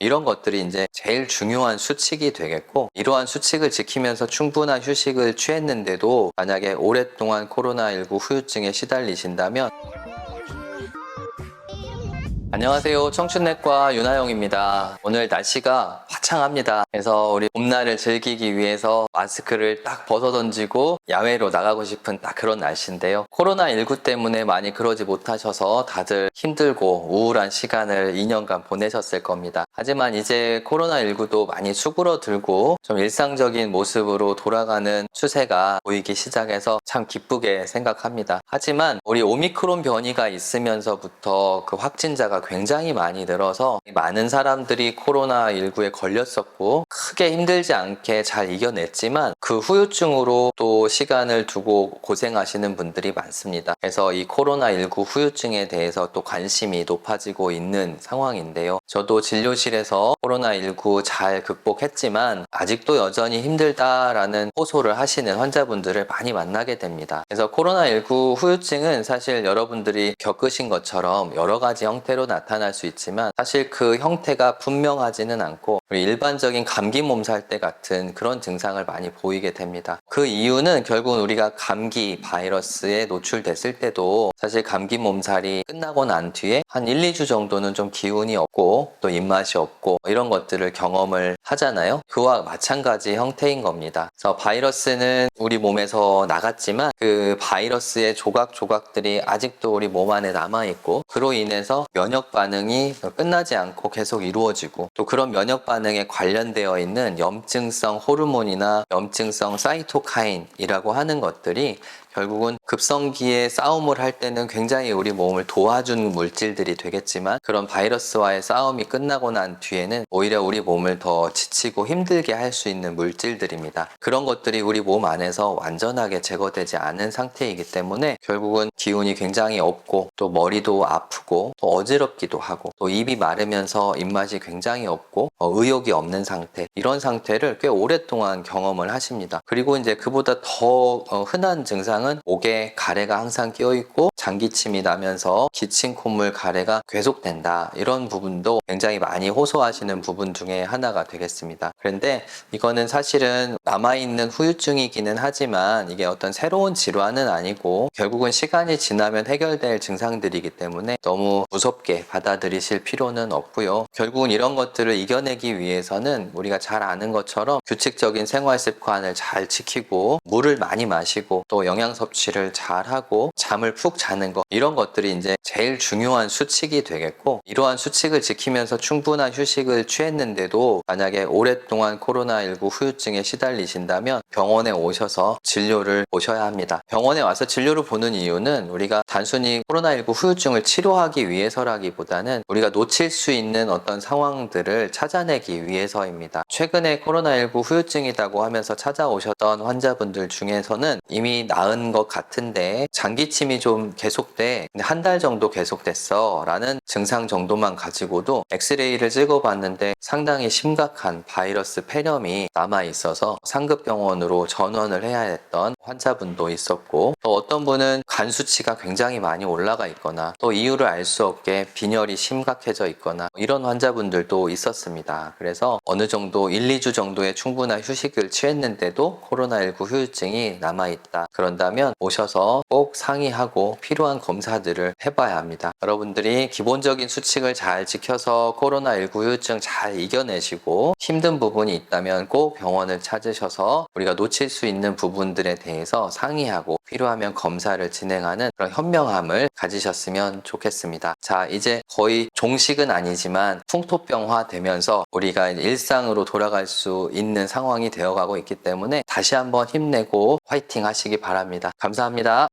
이런 것들이 이제 제일 중요한 수칙이 되겠고, 이러한 수칙을 지키면서 충분한 휴식을 취했는데도 만약에 오랫동안 코로나19 후유증에 시달리신다면, 안녕하세요. 청춘내과 윤하영입니다. 오늘 날씨가 화창합니다. 그래서 우리 봄날을 즐기기 위해서 마스크를 딱 벗어던지고 야외로 나가고 싶은 딱 그런 날씨인데요. 코로나19 때문에 많이 그러지 못하셔서 다들 힘들고 우울한 시간을 2년간 보내셨을 겁니다. 하지만 이제 코로나19도 많이 수그러들고 좀 일상적인 모습으로 돌아가는 추세가 보이기 시작해서 참 기쁘게 생각합니다. 하지만 우리 오미크론 변이가 있으면서부터 그 확진자가 굉장히 많이 늘어서 많은 사람들이 코로나19에 걸렸었고 크게 힘들지 않게 잘 이겨냈지만 그 후유증으로 또 시간을 두고 고생하시는 분들이 많습니다. 그래서 이 코로나19 후유증에 대해서 또 관심이 높아지고 있는 상황인데요. 저도 진료실에서 코로나19 잘 극복했지만 아직도 여전히 힘들다라는 호소를 하시는 환자분들을 많이 만나게 됩니다. 그래서 코로나19 후유증은 사실 여러분들이 겪으신 것처럼 여러 가지 형태로 나타날 수 있지만 사실 그 형태가 분명하지는 않고 일반적인 감기 몸살 때 같은 그런 증상을 많이 보이게 됩니다. 그 이유는 결국은 우리가 감기 바이러스에 노출됐을 때도 사실 감기 몸살이 끝나고 난 뒤에 한 1, 2주 정도는 좀 기운이 없고 또 입맛이 없고 이런 것들을 경험을 하잖아요. 그와 마찬가지 형태인 겁니다. 그래서 바이러스는 우리 몸에서 나갔지만 그 바이러스의 조각조각들이 아직도 우리 몸 안에 남아있고 그로 인해서 면역 반응이 끝나지 않고 계속 이루어지고 또 그런 면역 반응에 관련되어 있는 염증성 호르몬이나 염증성 사이토카인이라고 하는 것들이 결국은 급성기에 싸움을 할 때는 굉장히 우리 몸을 도와주는 물질들이 되겠지만 그런 바이러스와의 싸움이 끝나고 난 뒤에는 오히려 우리 몸을 더 지치고 힘들게 할 수 있는 물질들입니다. 그런 것들이 우리 몸 안에서 완전하게 제거되지 않은 상태이기 때문에 결국은 기운이 굉장히 없고 또 머리도 아프고 또 어지럽기도 하고 또 입이 마르면서 입맛이 굉장히 없고 의욕이 없는 상태, 이런 상태를 꽤 오랫동안 경험을 하십니다. 그리고 이제 그보다 더 흔한 증상은 목에 가래가 항상 끼어 있고 장기침이 나면서 기침 콧물 가래가 계속된다, 이런 부분도 굉장히 많이 호소하시는 부분 중에 하나가 되겠습니다. 그런데 이거는 사실은 남아있는 후유증이기는 하지만 이게 어떤 새로운 질환은 아니고 결국은 시간이 지나면 해결될 증상들이기 때문에 너무 무섭게 받아들이실 필요는 없고요. 결국은 이런 것들을 이겨내기 위해서는 우리가 잘 아는 것처럼 규칙적인 생활 습관을 잘 지키고 물을 많이 마시고 또 영양 섭취를 잘 하고 잠을 푹 자는 것, 이런 것들이 이제 제일 중요한 수칙이 되겠고, 이러한 수칙을 지키면서 충분한 휴식을 취했는데도 만약에 오랫동안 코로나19 후유증에 시달리신다면 병원에 오셔서 진료를 보셔야 합니다. 병원에 와서 진료를 보는 이유는 우리가 단순히 코로나19 후유증을 치료하기 위해서라기보다는 우리가 놓칠 수 있는 어떤 상황들을 찾아내기 위해서입니다. 최근에 코로나19 후유증이라고 하면서 찾아오셨던 환자분들 중에서는 이미 나은 것 같은데 장기침이 좀 계속돼, 한 달 정도 계속됐어 라는 증상 정도만 가지고도 엑스레이를 찍어봤는데 상당히 심각한 바이러스 폐렴이 남아있어서 상급병원으로 전원을 해야 했던 환자분도 있었고, 또 어떤 분은 간 수치가 굉장히 많이 올라가 있거나 또 이유를 알 수 없게 빈혈이 심각해져 있거나 이런 환자분들도 있었습니다. 그래서 어느 정도 1, 2주 정도의 충분한 휴식을 취했는데도 코로나19 후유증이 남아있다, 그런다면 오셔서 꼭 상의하고 필요한 검사들을 해봐야 합니다. 여러분들이 기본적인 수칙을 잘 지켜서 코로나19 후유증 잘 이겨내시고 힘든 부분이 있다면 꼭 병원을 찾으셔서 우리가 놓칠 수 있는 부분들에 대해서 상의하고 필요하면 검사를 진행하는 그런 현명함을 가지셨으면 좋겠습니다. 자, 이제 거의 종식은 아니지만 풍토병화 되면서 우리가 일상으로 돌아갈 수 있는 상황이 되어가고 있기 때문에 다시 한번 힘내고 화이팅 하시기 바랍니다. 감사합니다.